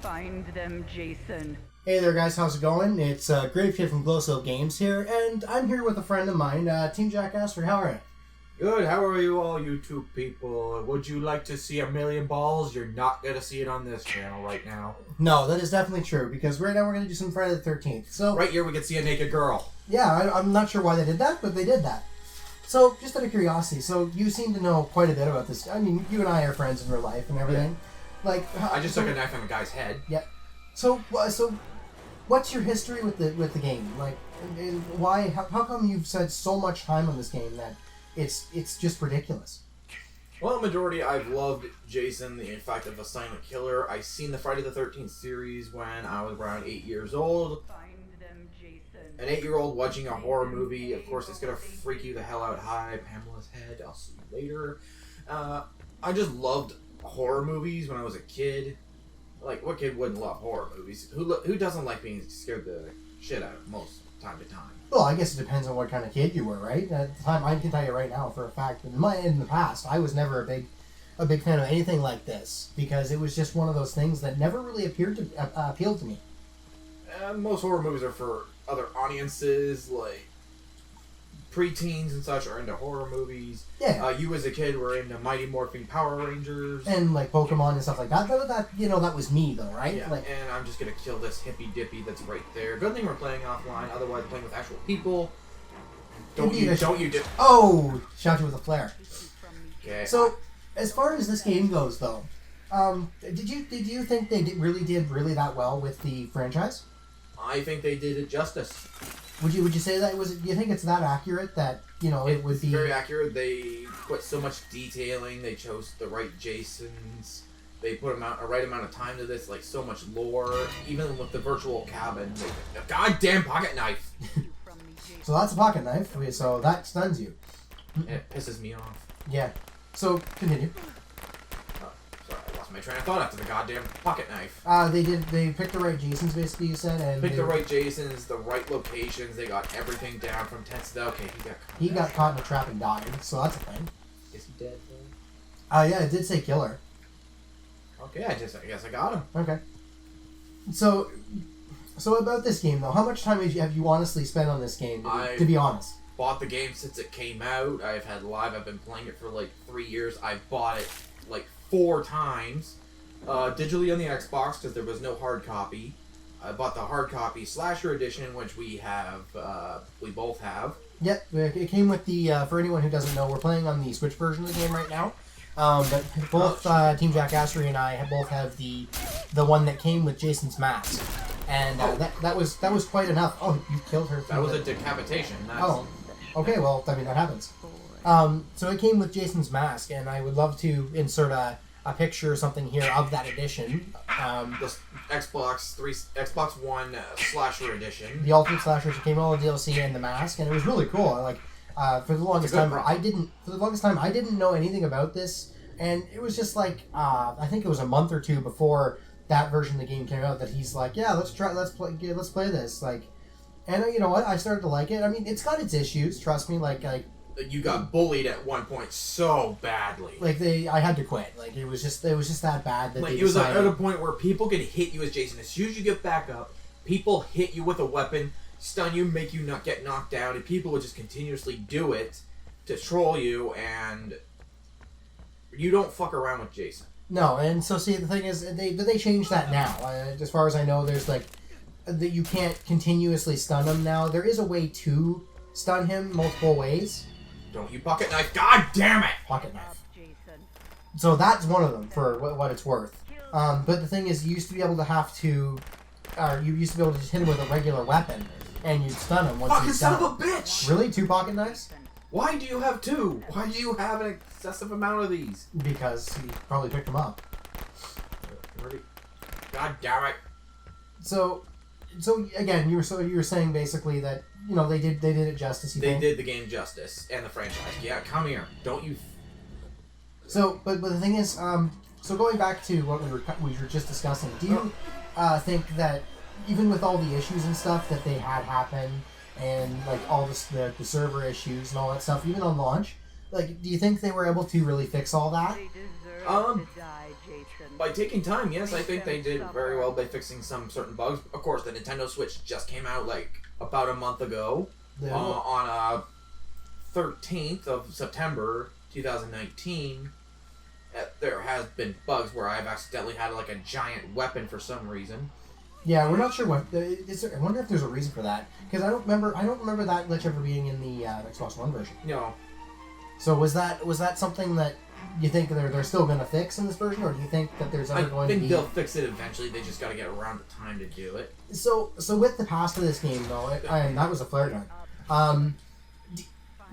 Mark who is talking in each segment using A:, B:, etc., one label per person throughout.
A: Find them, Jason.
B: Hey there, guys. How's it going? It's Grave Kid from Glowsill Games here, and I'm here with a friend of mine, TeamJackassery. How are you?
C: Good. How are you all, YouTube people? Would you like to see a million balls? You're not going to see it on this channel right now.
B: No, that is definitely true, because right now we're going to do some Friday the 13th. So
C: right here we can see a naked girl.
B: Yeah, I'm not sure why they did that, but they did that. So, just out of curiosity, so you seem to know quite a bit about this. I mean, you and I are friends in real life and everything.
C: Yeah.
B: Like,
C: I just took a knife on a guy's head.
B: Yeah. So what's your history with the game? Like, and why? How come you've spent so much time on this game that it's just ridiculous?
C: Well, majority I've loved Jason, the fact of a silent killer. I seen the Friday the 13th series when I was around 8 years old. An 8-year-old watching a horror movie, of course, it's gonna freak you the hell out. Hi, Pamela's head. I'll see you later. I just loved horror movies when I was a kid. Like, what kid wouldn't love horror movies? Who doesn't like being scared the shit out of most time to time?
B: Well, I guess it depends on what kind of kid you were, right? At the time, I can tell you right now for a fact that in the past, I was never a big fan of anything like this, because it was just one of those things that never really appealed to me.
C: Most horror movies are for other audiences, like preteens and such are into horror movies.
B: Yeah.
C: You as a kid were into Mighty Morphin Power Rangers.
B: And like Pokemon and stuff like that. That was me though, right?
C: Yeah.
B: Like,
C: and I'm just gonna kill this hippy dippy that's right there. Good thing we're playing offline, otherwise playing with actual people. Don't you do?
B: Oh, shot you with a flare.
C: Okay.
B: So, as far as this game goes, though, did you think they really did that well with the franchise?
C: I think they did it justice.
B: Would you say that do you think it's that accurate that it would be
C: very accurate? They put so much detailing. They chose the right Jasons. They put a right amount of time to this. Like so much lore. Even with the virtual cabin, a goddamn pocket knife.
B: So that's a pocket knife. So that stuns you.
C: It pisses me off.
B: Yeah. So continue.
C: Sorry, I lost my train of thought after the goddamn pocket knife.
B: They picked the right Jasons, basically, you said, and
C: picked the right Jasons, the right locations. They got everything down from tents to okay.
B: He got caught in a trap and died. So that's a thing.
C: Is he dead though?
B: Yeah, it did say killer.
C: Okay, I guess I got him.
B: Okay. So about this game though, how much time have you honestly spent on this game? To be honest.
C: Bought the game since it came out. I've been playing it for like 3 years. I bought it like 4 times. Digitally on the Xbox because there was no hard copy. I bought the hard copy slasher edition, which we both have.
B: Yep, it came with the, for anyone who doesn't know, we're playing on the Switch version of the game right now. But both TeamJackassery and I both have the one that came with Jason's mask. And that was quite enough. Oh, you killed her.
C: That was a decapitation.
B: Oh, okay, well, I mean, that happens. So it came with Jason's mask, and I would love to insert a picture or something here of that edition.
C: The Xbox One Slasher Edition.
B: The Ultimate Slasher came with all the DLC and the mask, and it was really cool. Like, for the longest time, I didn't know anything about this, and it was just like, I think it was a month or two before that version of the game came out that he's like, yeah, let's play this. Like, and you know what? I started to like it. I mean, it's got its issues. Trust me. Like
C: you got bullied at one point so badly.
B: Like I had to quit. Like it was just that bad that
C: it was at a point where people could hit you as Jason. As soon as you get back up, people hit you with a weapon, stun you, make you not get knocked down, and people would just continuously do it to troll you, and you don't fuck around with Jason.
B: No, and so see the thing is they changed that now. As far as I know, there's that you can't continuously stun him now. There is a way to stun him multiple ways.
C: Don't you pocket knife? God damn it!
B: Pocket knife. So that's one of them for what it's worth. But the thing is, you used to be able to just hit him with a regular weapon, and you'd stun him once
C: Fucking
B: he's
C: son
B: done.
C: of a bitch!
B: Really, 2 pocket knives?
C: Why do you have 2? Why do you have an excessive amount of these?
B: Because he probably picked them up.
C: God damn it!
B: So again, you were saying basically that they did it justice.
C: They did the game justice and the franchise. Yeah, come here. Don't you?
B: So, but the thing is, so going back to what we were just discussing, do you think that even with all the issues and stuff that they had happen, and like all the server issues and all that stuff, even on launch, like, do you think they were able to really fix all that?
C: Um,
A: to die, Jason.
C: By taking time, yes, I think they did very well by fixing some certain bugs. Of course, the Nintendo Switch just came out like about a month ago,
B: Yeah.
C: on 13th of September 2019. There has been bugs where I've accidentally had like a giant weapon for some reason.
B: Yeah, we're not sure what. I wonder if there's a reason for that, because I don't remember that glitch ever being in the Xbox One version.
C: No.
B: So was that something that you think they're still going to fix in this version, or do you think that there's ever going to be?
C: I think they'll fix it eventually. They just got to get around the time to do it.
B: So with the past of this game though, and that was a flare gun.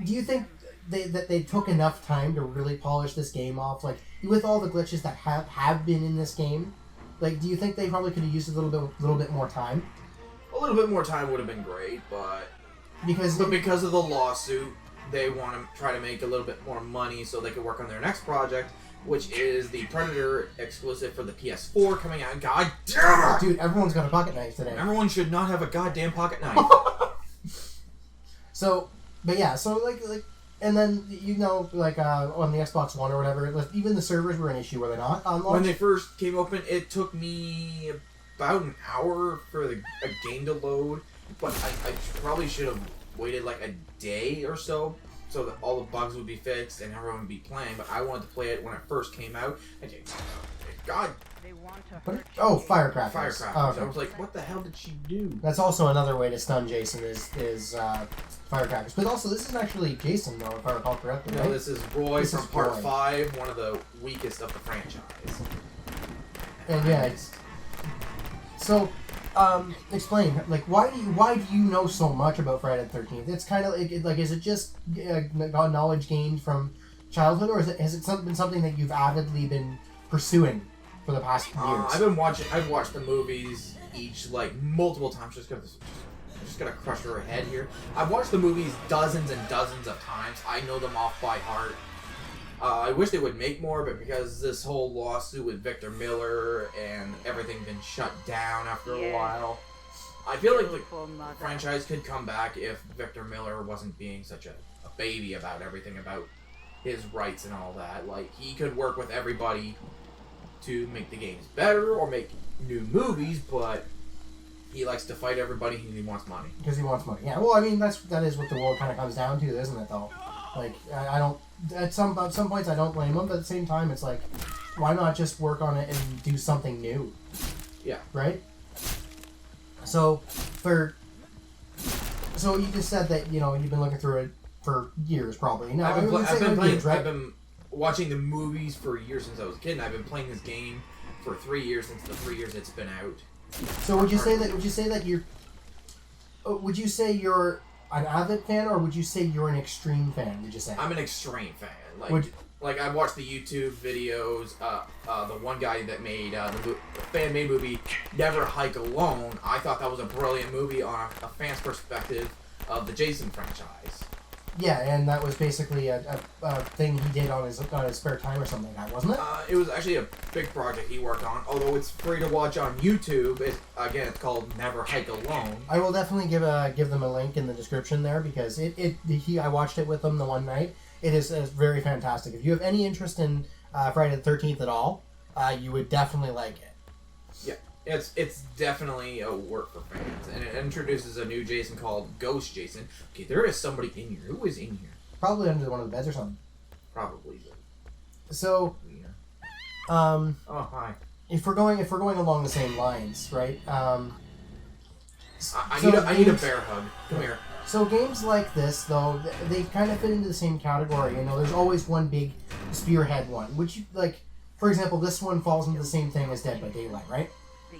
B: Do you think they took enough time to really polish this game off, like with all the glitches that have been in this game? Like, do you think they probably could have used a little bit more time?
C: A little bit more time would have been great, but because of the lawsuit, they want to try to make a little bit more money so they can work on their next project, which is the Predator exclusive for the PS4 coming out. God damn it!
B: Dude, everyone's got a pocket knife today.
C: Everyone should not have a goddamn pocket knife.
B: So, but yeah, so like, and then like on the Xbox One or whatever, even the servers were an issue, were they not? On launch?
C: When they first came open, it took me about an hour for a game to load, but I probably should have waited like a day or so that all the bugs would be fixed and everyone would be playing. But I wanted to play it when it first came out. God.
B: Firecrackers.
C: Oh, okay. I was like, what the hell did she do?
B: That's also another way to stun Jason is firecrackers. But also, this isn't actually Jason, though, if I recall correctly.
C: No,
B: right?
C: this is Roy from Part 5, one of the weakest of the franchise.
B: And yeah, so explain, like, why do you know so much about Friday the 13th? It's kind of like is it just knowledge gained from childhood, or has it been something that you've avidly been pursuing for the past years?
C: I've watched the movies each like multiple times. Just gonna crush her head here. I've watched the movies dozens and dozens of times. I know them off by heart. I wish they would make more, but because this whole lawsuit with Victor Miller and everything been shut down after a while, I feel like the franchise could come back if Victor Miller wasn't being such a baby about everything, about his rights and all that. Like, he could work with everybody to make the games better or make new movies, but he likes to fight everybody and he wants money.
B: Because he wants money. Yeah, well, I mean, that is what the world kind of comes down to, isn't it, though? Like, I don't... At some points, I don't blame him, but at the same time, it's like, why not just work on it and do something new?
C: Yeah.
B: Right? So, So you just said that, you've been looking through it for years, probably. No,
C: I've been watching the movies for years since I was a kid, and I've been playing this game for 3 years since the 3 years it's been out.
B: So would you say you're an avid fan, or would you say you're an extreme fan? Would you say?
C: I'm an extreme fan. Like I watched the YouTube videos. The one guy that made the fan-made movie Never Hike Alone. I thought that was a brilliant movie on a fan's perspective of the Jason franchise.
B: Yeah, and that was basically a thing he did on his spare time or something like that, wasn't it?
C: It was actually a big project he worked on, although it's free to watch on YouTube. It's called Never Hike Alone.
B: I will definitely give them a link in the description there, because I watched it with them the one night. It is very fantastic. If you have any interest in Friday the 13th at all, you would definitely like it.
C: Yeah. It's definitely a work for fans, and it introduces a new Jason called Ghost Jason. Okay, there is somebody in here. Who is in here?
B: Probably under one of the beds or something.
C: Probably.
B: So,
C: oh, hi.
B: If we're going along the same lines, right?
C: I need a bear hug. Come here.
B: So games like this, though, they kind of fit into the same category. There's always one big spearhead one, which for example, this one falls into the same thing as Dead by Daylight, right?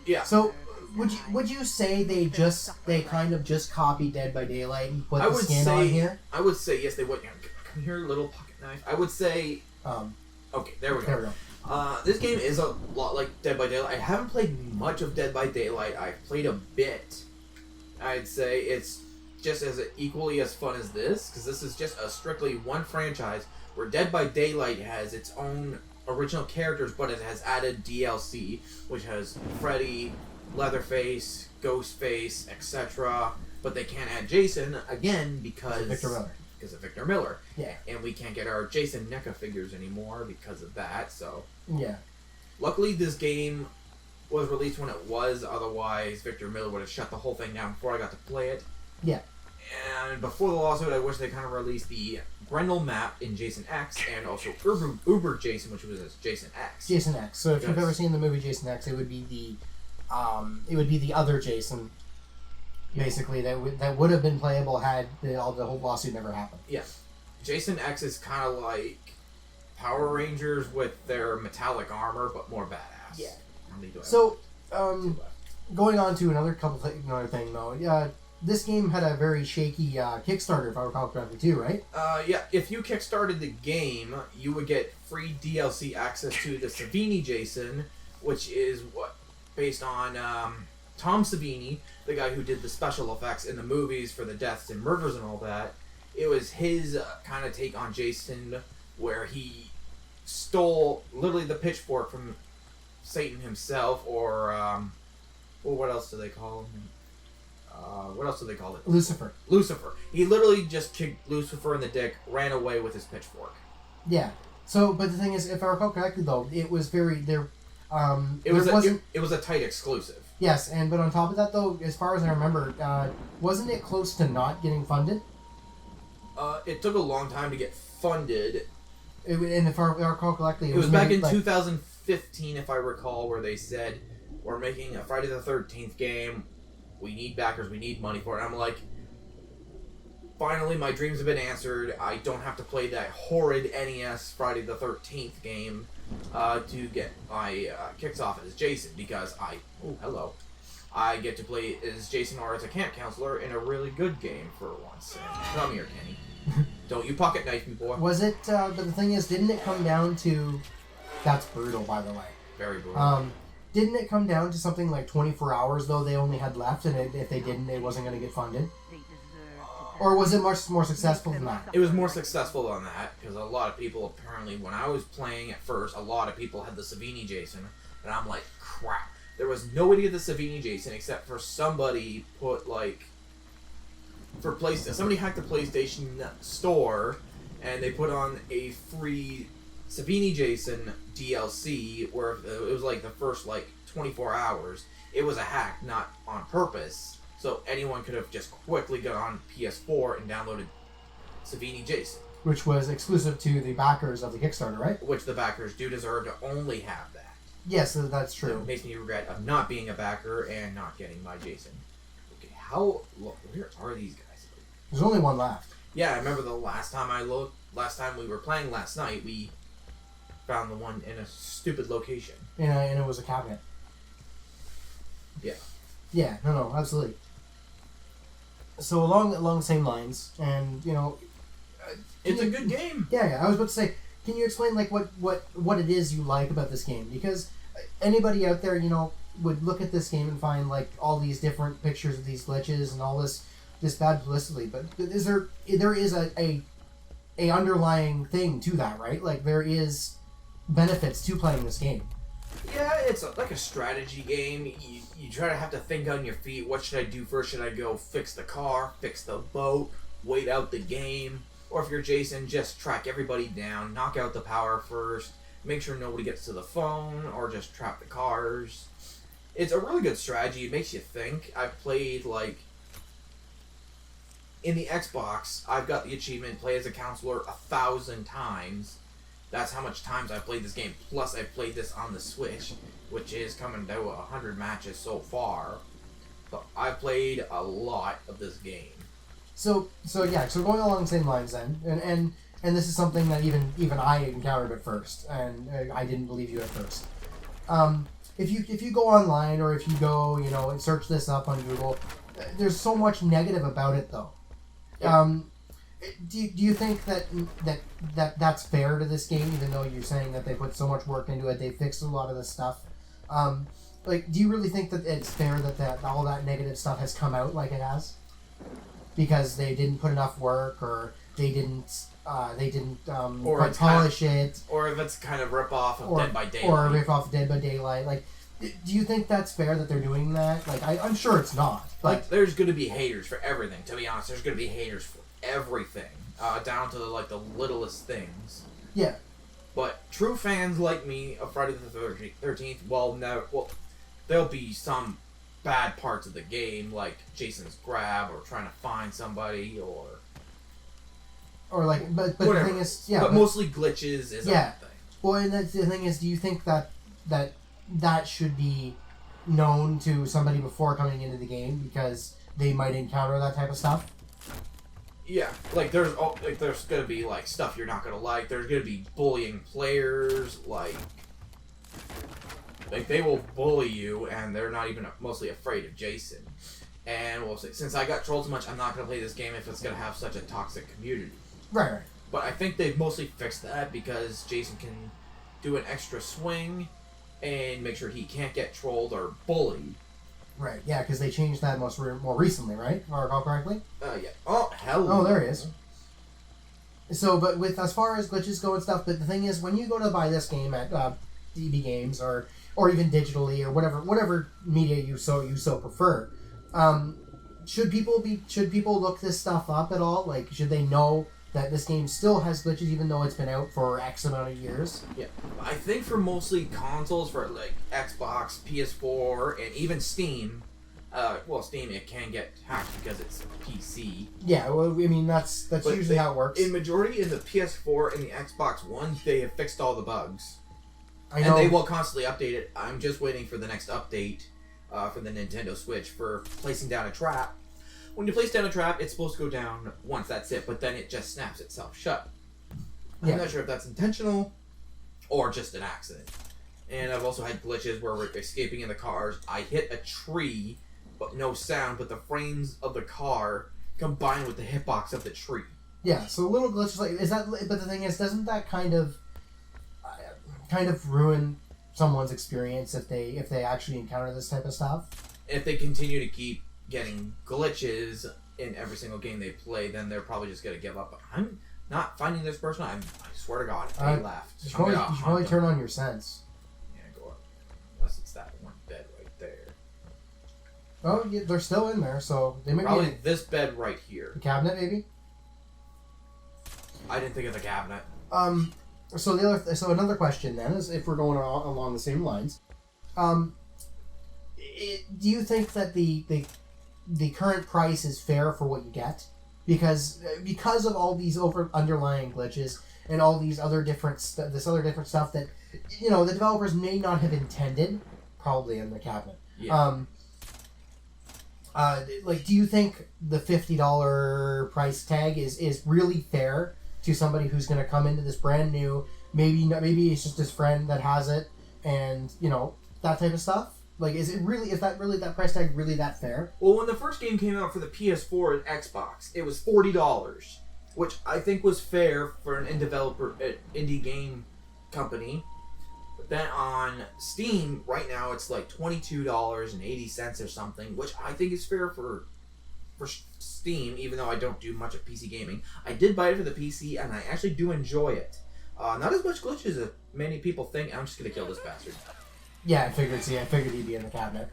C: Yeah.
B: So, would you say they kind of just copied Dead by Daylight and put the skin on here?
C: I would say yes, they would. Come here, little pocket knife. I would say. Okay, there we go. This game is a lot like Dead by Daylight. I haven't played much of Dead by Daylight. I've played a bit. I'd say it's just as equally as fun as this, because this is just a strictly one franchise, where Dead by Daylight has its own original characters, but it has added DLC, which has Freddy, Leatherface, Ghostface, etc. But they can't add Jason again because of Victor Miller.
B: Yeah.
C: And we can't get our Jason NECA figures anymore because of that. So
B: Yeah.
C: Luckily, this game was released when it was. Otherwise, Victor Miller would have shut the whole thing down before I got to play it.
B: Yeah.
C: And before the lawsuit, I wish they kind of released the Grendel map in Jason X and also Uber Jason, which was Jason X.
B: Jason X. So if you've ever seen the movie Jason X, it would be the other Jason, basically that would have been playable had the whole lawsuit never happened.
C: Yeah, Jason X is kind of like Power Rangers with their metallic armor, but more badass.
B: Yeah.
C: So,
B: going on to another thing though. Yeah. This game had a very shaky Kickstarter, if I recall correctly, too, right?
C: Yeah. If you kickstarted the game, you would get free DLC access to the Savini Jason, which is based on Tom Savini, the guy who did the special effects in the movies for the deaths and murders and all that. It was his kind of take on Jason, where he stole literally the pitchfork from Satan himself, or what else do they call him? What else do they call it?
B: Lucifer.
C: He literally just kicked Lucifer in the dick, ran away with his pitchfork.
B: Yeah. So, but the thing is, if I recall correctly, though, it was very there.
C: It was a tight exclusive.
B: Yes, but on top of that, though, as far as I remember, wasn't it close to not getting funded?
C: It took a long time to get funded.
B: And if I recall correctly,
C: it was back in 2015, if I recall, where they said, we're making a Friday the 13th game. We need backers. We need money for it. And I'm like, finally, my dreams have been answered. I don't have to play that horrid NES Friday the 13th game to get my kicks off as Jason, because I get to play as Jason or as a camp counselor in a really good game for once. Come here, Kenny. Don't you Pocketknife me, boy.
B: Was it, but the thing is, didn't it come down to, that's brutal, by the way.
C: Very brutal.
B: Didn't it come down to something like 24 hours, though, they only had left, and if they didn't, it wasn't going to get funded? Or was it much more successful than that?
C: It was more successful than that, because a lot of people, apparently, when I was playing at first, a lot of people had the Savini Jason, and I'm like, crap. There was nobody at the Savini Jason except for somebody put, somebody hacked the PlayStation Store, and they put on a free Savini Jason DLC, where it was the first 24 hours. It was a hack, not on purpose, so anyone could have just quickly got on PS4 and downloaded Savini Jason.
B: Which was exclusive to the backers of the Kickstarter, right?
C: Which the backers do deserve to only have that.
B: Yes, that's true.
C: It makes me regret of not being a backer and not getting my Jason. Okay, where are these guys?
B: There's only one left.
C: Yeah, I remember the last time we were playing last night, we found the one in a stupid location.
B: And it was a cabinet.
C: Yeah.
B: Yeah, no, absolutely. So along the same lines, and
C: it's a good game.
B: Yeah. I was about to say, can you explain what it is you like about this game? Because anybody out there, would look at this game and find all these different pictures of these glitches and all this bad publicity. But there is a underlying thing to that, right? There is benefits to playing this game.
C: Yeah, it's like a strategy game. You try to have to think on your feet. What should I do first? Should I go fix the car, fix the boat, wait out the game? Or if you're Jason, just track everybody down, knock out the power first, make sure nobody gets to the phone, or just trap the cars. It's a really good strategy. It makes you think. I've played, in the Xbox, I've got the achievement, play as a counselor 1,000 times. That's how much times I've played this game. Plus, I've played this on the Switch, which is coming to 100 matches so far. But I've played a lot of this game. So
B: going along the same lines then, and this is something that even I encountered at first, and I didn't believe you at first. If you go online, or if you go and search this up on Google, there's so much negative about it though.
C: Yeah.
B: Do you think that's fair to this game, even though you're saying that they put so much work into it, they fixed a lot of this stuff? Do you really think that it's fair that all that negative stuff has come out like it has? Because they didn't put enough work, or they didn't quite polish it,
C: or if it's kind of rip off of Dead by Daylight,
B: or a rip off of Dead by Daylight. Do you think that's fair that they're doing that? I'm sure it's not. But
C: there's going to be haters for everything. To be honest, there's going to be haters for everything, down to the littlest things.
B: Yeah.
C: But true fans like me of Friday the 13th, there'll be some bad parts of the game, like Jason's grab or trying to find somebody
B: or like, but
C: whatever.
B: The thing is, yeah,
C: but mostly glitches is a thing.
B: Well, and that's the thing is, do you think that should be known to somebody before coming into the game because they might encounter that type of stuff?
C: Yeah, like there's gonna be like stuff you're not gonna like. There's gonna be bullying players, like they will bully you, and they're not even mostly afraid of Jason. And we'll say, since I got trolled so much, I'm not gonna play this game if it's gonna have such a toxic community.
B: Right.
C: But I think they've mostly fixed that because Jason can do an extra swing and make sure he can't get trolled or bullied.
B: Right, yeah, because they changed that more recently, right? If I recall correctly?
C: Yeah. Oh, hell.
B: Oh, there he is. So, but with as far as glitches go and stuff, but the thing is, when you go to buy this game at DB Games or even digitally or whatever media you so prefer, should people look this stuff up at all? Like, should they know that this game still has glitches even though it's been out for X amount of years?
C: Yeah. I think for mostly consoles, for like Xbox, PS4, and even Steam, Steam, it can get hacked because it's PC.
B: Yeah, well, I mean, that's usually how it works.
C: In majority, in the PS4 and the Xbox One, they have fixed all the bugs.
B: I know.
C: And they will constantly update it. I'm just waiting for the next update for the Nintendo Switch for placing down a trap. When you place down a trap, it's supposed to go down once, that's it, but then it just snaps itself shut. I'm not sure if that's intentional or just an accident. And I've also had glitches where we're escaping in the cars. I hit a tree, but no sound, but the frames of the car combine with the hitbox of the tree.
B: Yeah, so little glitches like is that. But the thing is, doesn't that kind of ruin someone's experience if they actually encounter this type of stuff?
C: If they continue to keep getting glitches in every single game they play, then they're probably just gonna give up. I'm not finding this person. I swear to God, they left.
B: You should probably turn on your sense.
C: Yeah, go up. Unless it's that one bed right there.
B: Oh, yeah, they're still in there, so they may
C: Probably
B: be in
C: this bed right here.
B: the cabinet, maybe.
C: I didn't think of the cabinet.
B: So another question then is, if we're going along the same lines, do you think that the current price is fair for what you get? Because of all these underlying glitches and all these other different stuff that the developers may not have intended, probably in the cabinet.
C: Yeah.
B: Do you think the $50 price tag is really fair to somebody who's going to come into this brand new? Maybe it's just his friend that has it, and that type of stuff. Like, is that price tag really that fair?
C: Well, when the first game came out for the PS4 and Xbox, it was $40, which I think was fair for an indie game company. But then on Steam, right now, it's like $22.80 or something, which I think is fair for Steam, even though I don't do much of PC gaming. I did buy it for the PC, and I actually do enjoy it. Not as much glitches as many people think. I'm just gonna kill this bastard.
B: Yeah, I figured he'd be in the cabinet.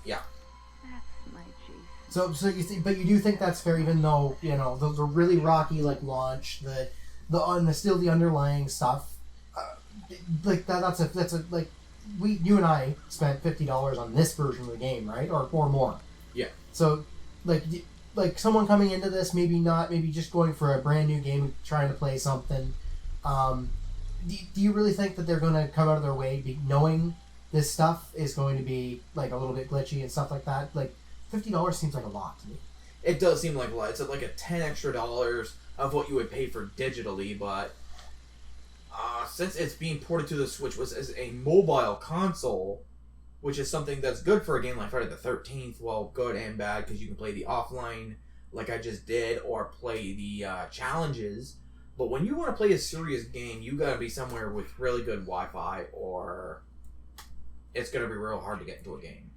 C: Yeah.
A: That's my Jason.
B: So you think, but you do think that's fair, even though the really rocky launch, the still the underlying stuff, that's you and I spent $50 on this version of the game, right, or more.
C: Yeah.
B: So like someone coming into this, maybe just going for a brand new game, trying to play something. Do you really think that they're going to come out of their way, knowing this stuff is going to be like a little bit glitchy and stuff like that? Like, $50 seems like a lot to me.
C: It does seem like a lot. It's like a $10 extra of what you would pay for digitally, but since it's being ported to the Switch as a mobile console, which is something that's good for a game like Friday the 13th, well, good and bad, because you can play the offline like I just did, or play the challenges. But when you want to play a serious game, you gotta be somewhere with really good Wi-Fi, or it's gonna be real hard to get into a game.